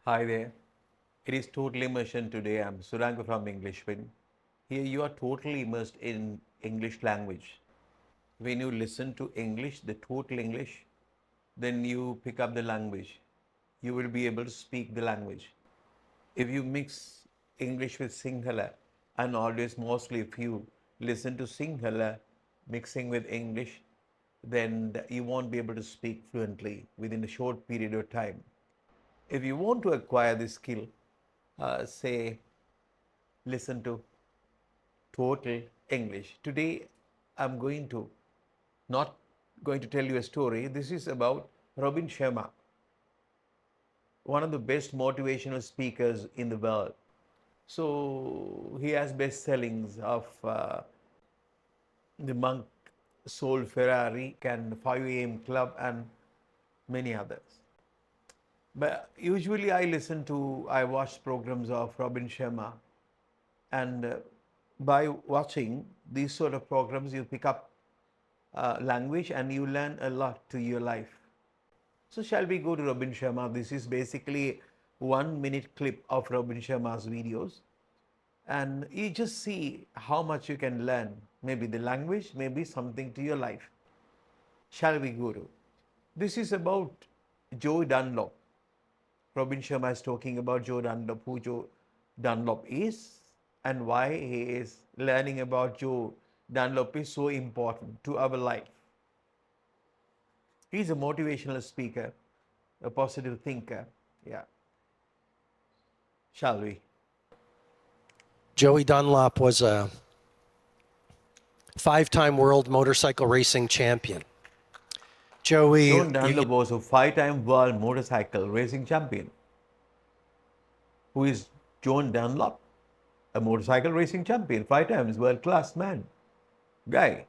Hi there. It is Total Immersion today. I'm Suranga from Englishwin. Here you are totally immersed in English language. When you listen to English, the total English, then you pick up the language. You will be able to speak the language. If you mix English with Sinhala, and always mostly if you listen to Sinhala mixing with English, then you won't be able to speak fluently within a short period of time. If you want to acquire this skill, say, listen to total English. Today, I'm going to not going to tell you a story. This is about Robin Sharma, one of the best motivational speakers in the world. So he has best sellings of the Monk Soul Ferrari and 5 a.m. Club and many others. But usually I watch programs of Robin Sharma, and by watching these sort of programs, you pick up language and you learn a lot to your life. So shall we go to Robin Sharma? This is basically 1 minute clip of Robin Sharma's videos, and you just see how much you can learn. Maybe the language, maybe something to your life. Shall we, Guru? This is about Joe Dunlop. Robin Sharma is talking about Joe Dunlop, who Joe Dunlop is, and why he is learning about Joe Dunlop is so important to our life. He's a motivational speaker, a positive thinker. Yeah. Shall we? Joey Dunlop was a five-time world motorcycle racing champion. John Dunlop was a 5-time world motorcycle racing champion. Who is John Dunlop? A motorcycle racing champion, 5 times world class man, guy.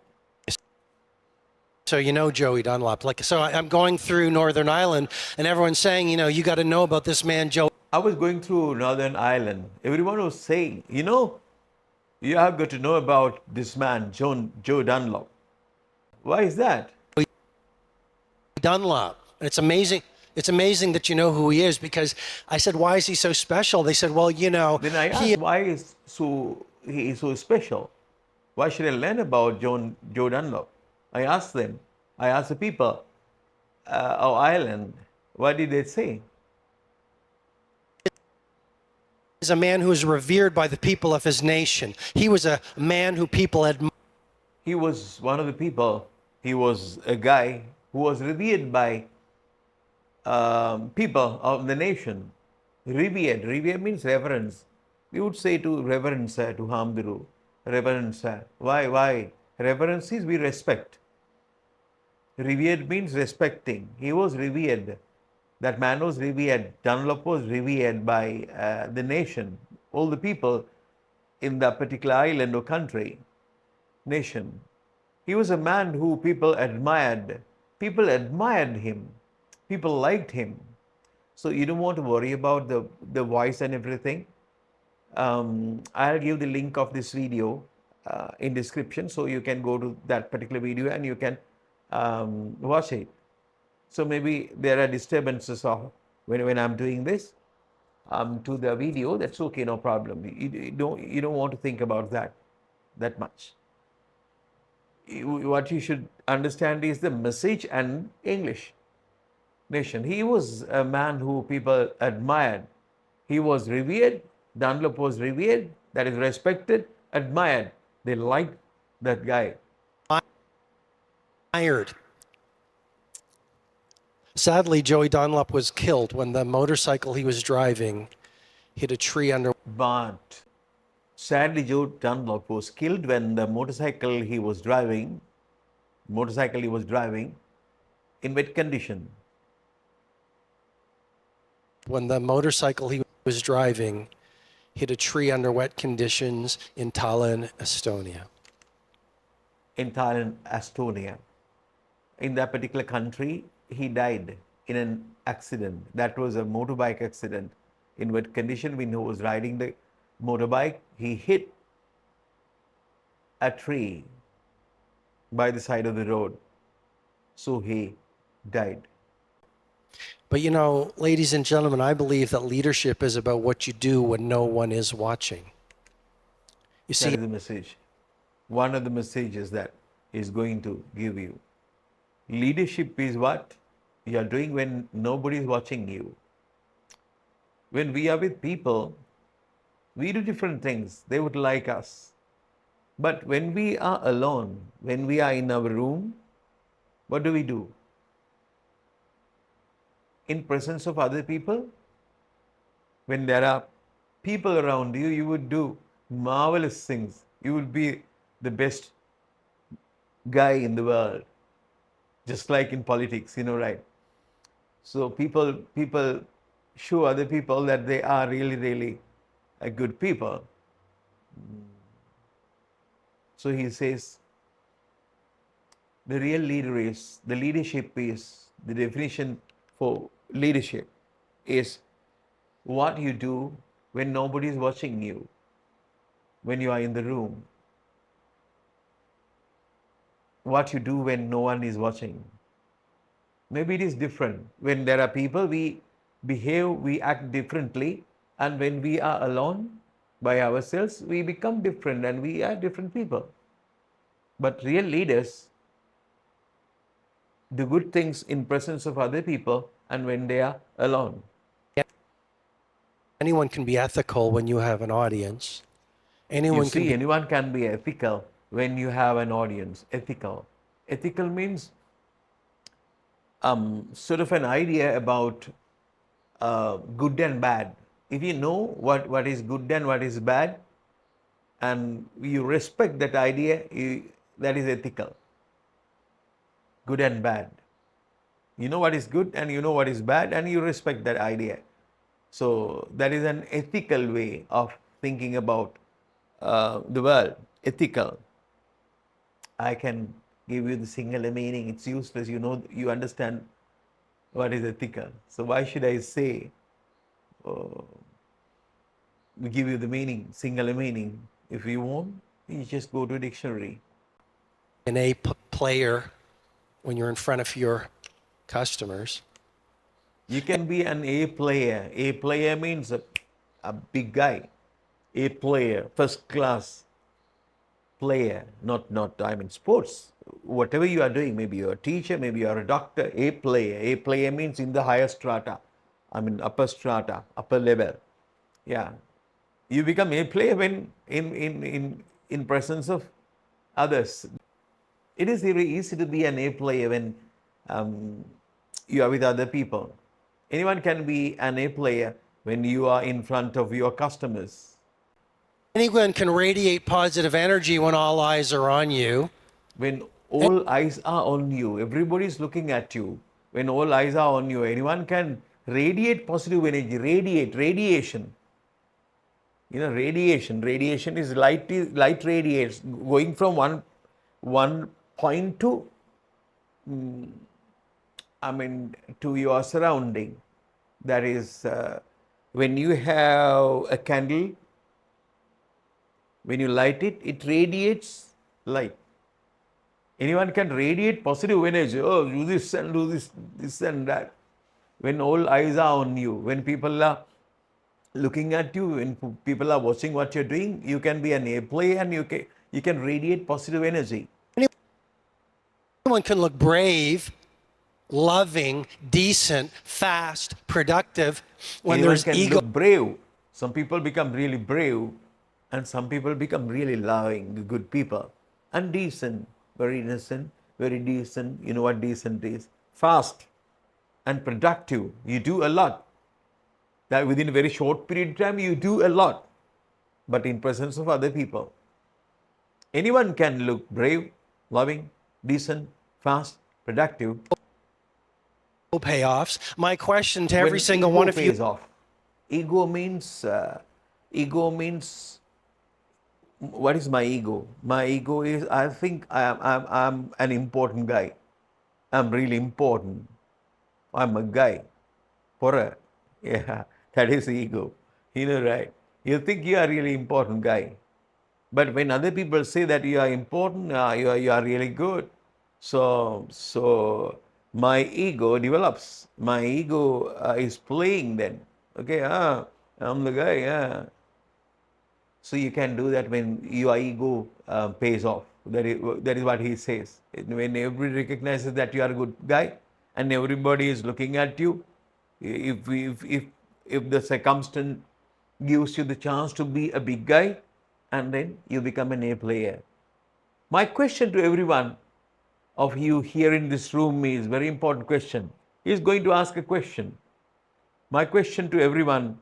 So you know Joey Dunlop. I'm going through Northern Ireland, and everyone's saying, you got to know about this man, Joey. I was going through Northern Ireland. Everyone was saying, you have got to know about this man, Joe Dunlop. Why is that? Dunlop. It's amazing. It's amazing that you know who he is, because I said, why is he so special? They said, well, Then I asked, why he is so special? Why should I learn about Joe Dunlop? I asked them. I asked the people of Ireland. What did they say? He's a man who is revered by the people of his nation. He was a man who people admired. He was one of the people. He was a guy who was revered by people of the nation. Revered means reverence. We would say to reverence to Hamduru. Reverence. Why? Reverence is we respect. Revered means respecting. He was revered. That man was revered. Dunlop was revered by the nation, all the people in that particular island or country, nation. He was a man who people admired. People admired him. People liked him. So you don't want to worry about the voice and everything. I'll give the link of this video in description, so you can go to that particular video and you can watch it. So maybe there are disturbances of when I'm doing this to the video. That's okay, no problem. You don't want to think about that much. What you should understand is the message and English nation. He was a man who people admired. He was revered. Dunlop was revered, that is respected, admired. They liked that guy. Sadly, Joey Dunlop was killed when the motorcycle he was driving hit a tree under. But sadly, Joe Dunlop was killed when the motorcycle he was driving in wet condition. When the motorcycle he was driving hit a tree under wet conditions in Tallinn, Estonia. In Thailand, Estonia. In that particular country, he died in an accident. That was a motorbike accident. In wet condition, when he was riding the motorbike, he hit a tree by the side of the road. So he died. But you know, ladies and gentlemen, I believe that leadership is about what you do when no one is watching. You That see, is the message. One of the messages that is going to give you. Leadership is what you are doing when nobody is watching you. When we are with people, we do different things. They would like us. But when we are alone, when we are in our room, what do? In presence of other people, when there are people around you, you would do marvelous things. You would be the best guy in the world, just like in politics, right? So people show other people that they are really a good people. So he says the real leader is, the leadership is, the definition for leadership is what you do when nobody is watching you, when you are in the room, what you do when no one is watching. Maybe it is different. When there are people, we behave, we act differently. And when we are alone by ourselves, we become different and we are different people. But real leaders do good things in presence of other people and when they are alone. anyone can be ethical when you have an audience. You Anyone can see, be anyone can be ethical when you have an audience. Ethical. Ethical means sort of an idea about good and bad. If you know what is good and what is bad, and you respect that idea, that is ethical. Good and bad. You know what is good and you know what is bad, and you respect that idea. So that is an ethical way of thinking about the world. Ethical. I can give you the singular meaning. It's useless. You understand what is ethical. So why should I say, we give you the meaning, singular meaning? If you want, you just go to a dictionary. an A player when you're in front of your customers. You can be an A player. A player means a big guy. A player, first class player, not I mean sports. Whatever you are doing, maybe you're a teacher, maybe you're a doctor. A player. A player means in the higher strata. I mean upper strata, upper level. Yeah. You become a player when in presence of others. It is very easy to be an A player when you are with other people. Anyone can be an A player when you are in front of your customers. Anyone can radiate positive energy when all eyes are on you. When all eyes are on you, everybody is looking at you. When all eyes are on you, anyone can radiate positive energy, radiation. Radiation is light radiates going from one point to to your surrounding. That is, when you have a candle, when you light it, it radiates light. Anyone can radiate positive energy. Oh, do this and do this and that. When all eyes are on you, when people are looking at you, when people are watching what you're doing, you can be an A player and you can radiate positive energy. Anyone can look brave, loving, decent, fast, productive when Anyone there's can ego. look brave. Some people become really brave, and some people become really loving, good people. And decent, very innocent, very decent. You know what decent is? Fast and productive. You do a lot. That within a very short period of time, you do a lot, but in presence of other people. Anyone can look brave, loving, decent, fast, productive payoffs. My question to every when single ego one of you pays off. Ego means what is my ego? My ego is I think I'm an important guy. I'm really important. I'm a guy. For a yeah, that is ego. Right? You think you are really important guy. But when other people say that you are important, you are really good. So my ego develops. My ego is playing then. Okay, I'm the guy, yeah. So you can do that when your ego pays off. That is what he says. When everybody recognizes that you are a good guy and everybody is looking at you, if the circumstance gives you the chance to be a big guy, and then you become an A player. My question to everyone of you here in this room is very important question. He is going to ask a question. My question to everyone,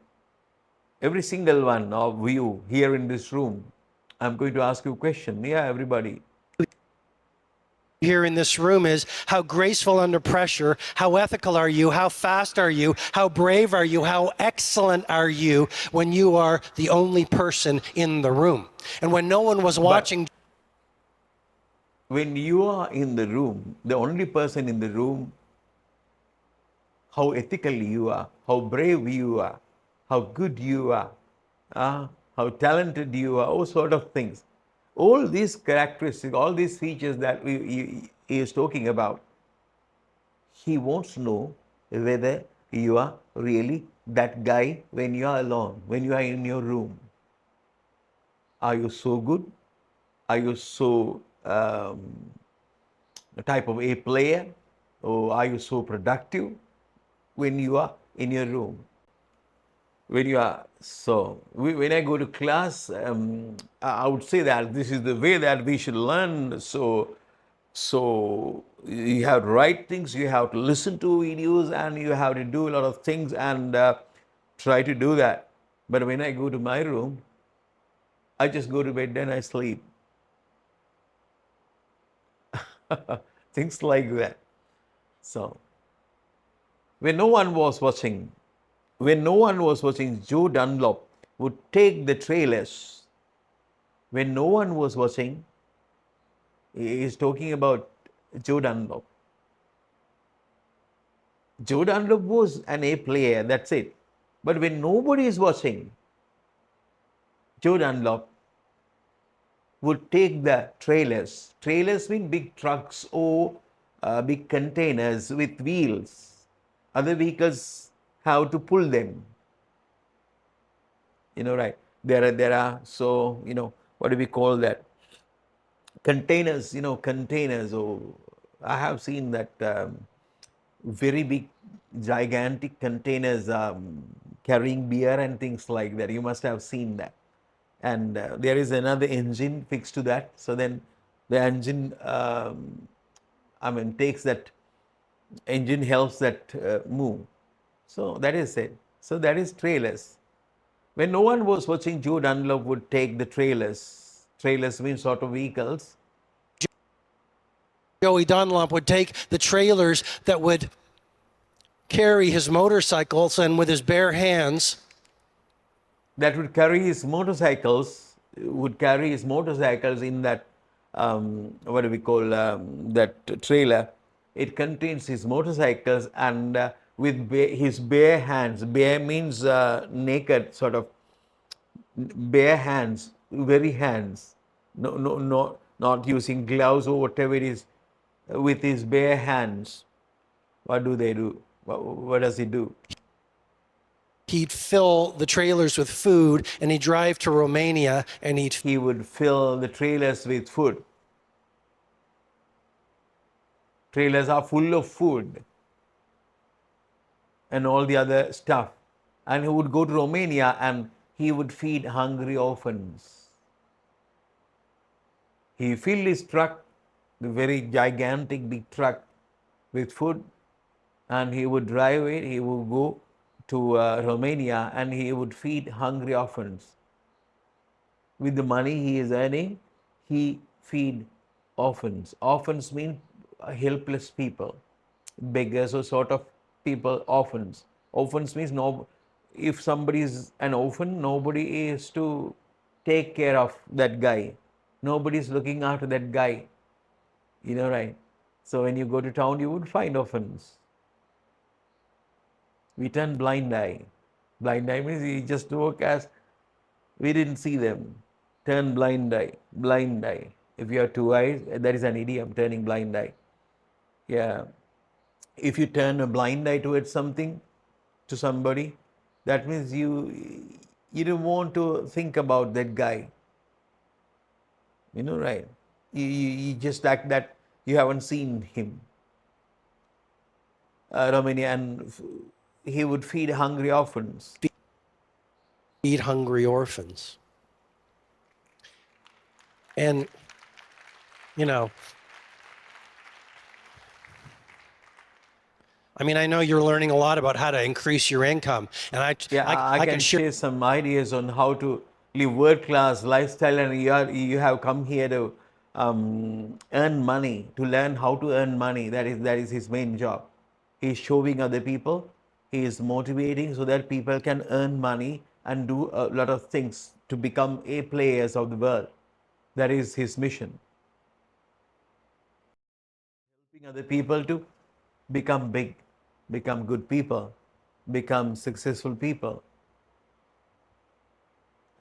every single one of you here in this room, I'm going to ask you a question. Yeah, everybody. Here in this room is how graceful under pressure, how ethical are you, how fast are you, how brave are you, how excellent are you when you are the only person in the room. And when no one was watching, When you are in the room, the only person in the room, how ethical you are, how brave you are, how good you are, how talented you are, all sort of things. All these characteristics, all these features that he is talking about, he wants to know whether you are really that guy when you are alone, when you are in your room. Are you so good? Are you so type of A player? Or are you so productive when you are in your room? When you are so, when I go to class, I would say that this is the way that we should learn. So you have to write things, you have to listen to videos, and you have to do a lot of things and try to do that. But when I go to my room, I just go to bed and I sleep. Things like that. So when no one was watching, Joe Dunlop would take the trailers. When no one was watching, he is talking about Joe Dunlop. Joe Dunlop was an A player, that's it. But when nobody is watching, Joe Dunlop would take the trailers. Trailers mean big trucks or big containers with wheels. Other vehicles have to pull them. Right? There are so what do we call that? Containers. Containers. Oh, I have seen that very big, gigantic containers carrying beer and things like that. You must have seen that. And there is another engine fixed to that. So then the engine, takes that engine, helps that move. So that is it. So that is trailers. When no one was watching, Joe Dunlop would take the trailers. Trailers mean sort of vehicles. Joey Dunlop would take the trailers that would carry his motorcycles, and with his bare hands, That would carry his motorcycles, in that, what do we call, that trailer. It contains his motorcycles, and with his bare hands. Bare means naked, sort of bare hands, very hands. No, not using gloves or whatever it is. With his bare hands, what do they do? What does he do? he'd fill the trailers with food, and he'd drive to Romania, and He would fill the trailers with food. Trailers are full of food and all the other stuff. And he would go to Romania and he would feed hungry orphans. He filled his truck, the very gigantic big truck, with food, and he would drive it. He would go to Romania and he would feed hungry orphans. With the money he is earning, he feed orphans. Orphans mean helpless people, beggars or sort of people. Orphans. Orphans means no. If somebody is an orphan, nobody is to take care of that guy. Nobody is looking after that guy. Right? So when you go to town, you would find orphans. We turn blind eye. Blind eye means we just work as we didn't see them. Turn blind eye. Blind eye. If you have two eyes, that is an idiom, turning blind eye. Yeah. If you turn a blind eye towards something, to somebody, that means you don't want to think about that guy. Right? You just act that you haven't seen him. Romania, and he would feed hungry orphans. Feed hungry orphans. And, I know you're learning a lot about how to increase your income, and I can share some ideas on how to live world-class lifestyle, and you have come here to earn money, to learn how to earn money. That is his main job. He is showing other people. He is motivating so that people can earn money and do a lot of things to become A players of the world. That is his mission. Helping other people to become big, become good people, become successful people.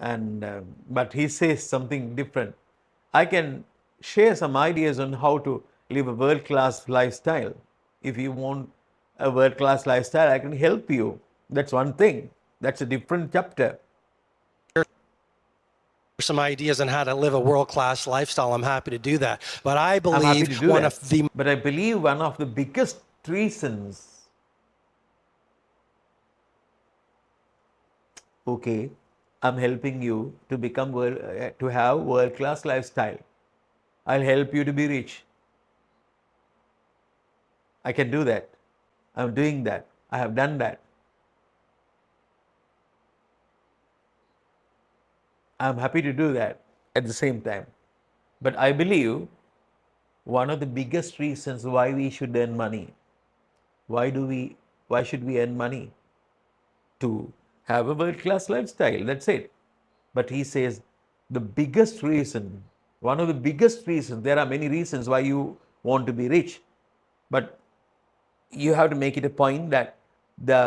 And but he says something different. I can share some ideas on how to live a world-class lifestyle. If you want a world-class lifestyle, I can help you. That's one thing. That's a different chapter. Some ideas on how to live a world-class lifestyle. I'm happy to do that. But I believe But I believe one of the biggest reasons. Okay, I'm helping you to become to have world-class lifestyle. I'll help you to be rich. I can do that. I'm doing that. I have done that. I'm happy to do that at the same time. But I believe one of the biggest reasons why we should earn money, why should we earn money? To have a world-class lifestyle. That's it. But he says the biggest reason, one of the biggest reasons, there are many reasons why you want to be rich, but you have to make it a point that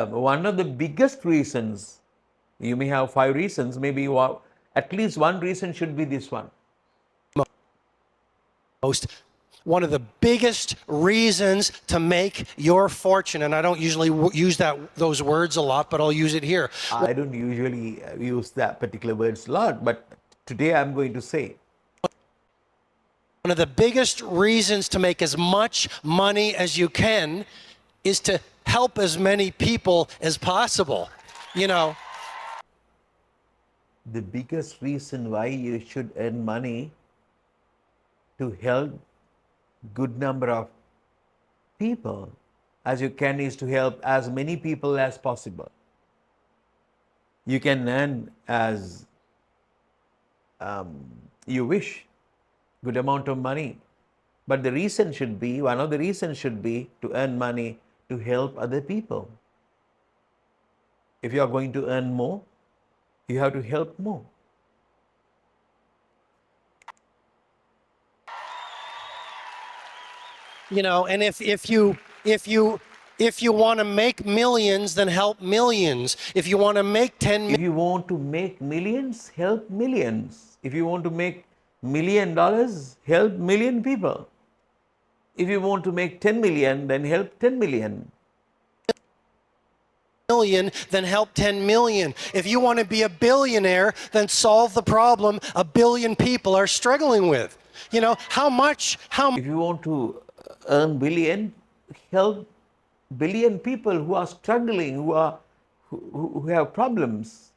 one of the biggest reasons, you may have 5 reasons, maybe at least one reason should be this one. One of the biggest reasons to make your fortune, and I don't usually use those words a lot, but I'll use it here. I don't usually use that particular words a lot, but today I'm going to say. One of the biggest reasons to make as much money as you can is to help as many people as possible. The biggest reason why you should earn money to help good number of people as you can is to help as many people as possible. You can earn as you wish, good amount of money, but the reason should be, one of the reasons should be to earn money to help other people. If you are going to earn more, you have to help more. And if you want to make millions, then help millions. If you want to make If you want to make millions, help millions. If you want to make $1 million, help million people. If you want to make 10 million, then help 10 million. Then help 10 million. If you want to be a billionaire, then solve the problem 1 billion people are struggling with. If you want to earn billion, help billion people who are struggling, who have problems.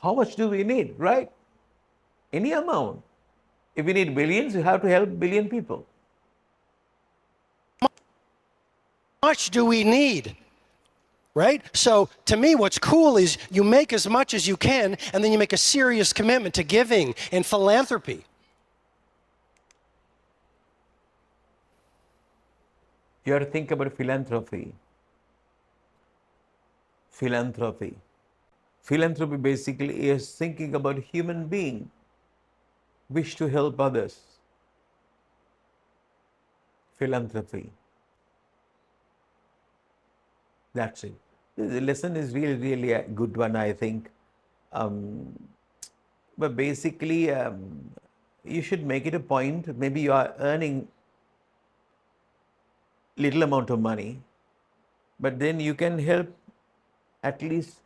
How much do we need, right? Any amount. If we need billions, you have to help billion people. How much do we need? Right? So to me, what's cool is you make as much as you can, and then you make a serious commitment to giving and philanthropy. You have to think about philanthropy. Philanthropy. Philanthropy basically is thinking about human being, wish to help others. Philanthropy. That's it. The lesson is really, really a good one, I think. But basically, you should make it a point. Maybe you are earning little amount of money, but then you can help at least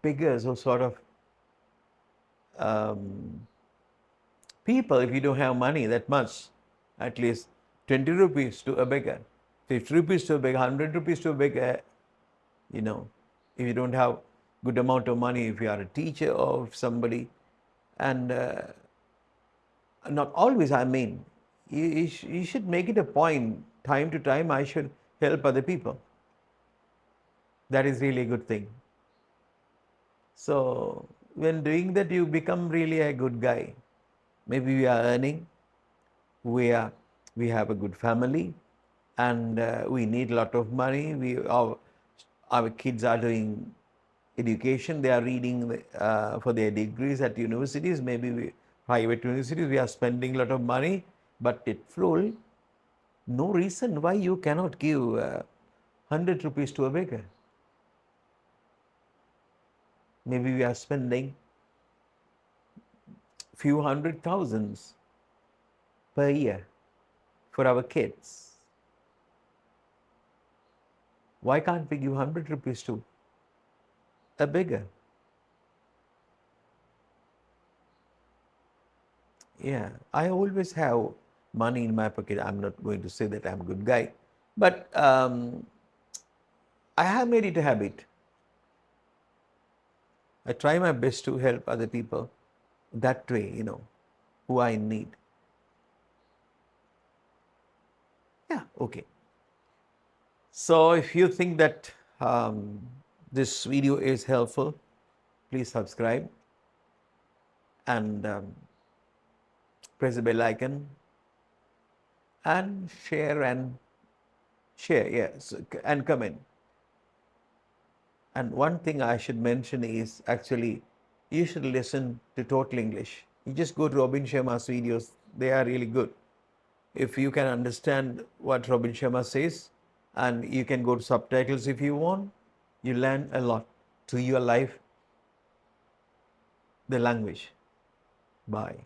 beggars or sort of people. If you don't have money that much, at least 20 rupees to a beggar, 50 rupees to a beggar, 100 rupees to a beggar, you know, if you don't have good amount of money, if you are a teacher or somebody, and not always, I mean, you should make it a point, time to time, I should help other people. That is really a good thing. So when doing that, you become really a good guy. Maybe we are earning, we have a good family, and we need a lot of money. Our kids are doing education. They are reading for their degrees at universities. Maybe private universities. We are spending a lot of money, but it full. No reason why you cannot give 100 rupees to a beggar. Maybe we are spending few hundred thousands per year for our kids. Why can't we give 100 rupees to a beggar? Yeah, I always have money in my pocket. I'm not going to say that I'm a good guy, but I have made it a habit. I try my best to help other people that way, who are in need. Yeah, okay. So if you think that this video is helpful, please subscribe and press the bell icon and share, yes, and comment. And one thing I should mention is actually you should listen to Total English. You just go to Robin Sharma's videos, they are really good. If you can understand what Robin Sharma says, and you can go to subtitles if you want, you learn a lot to your life, the language. Bye.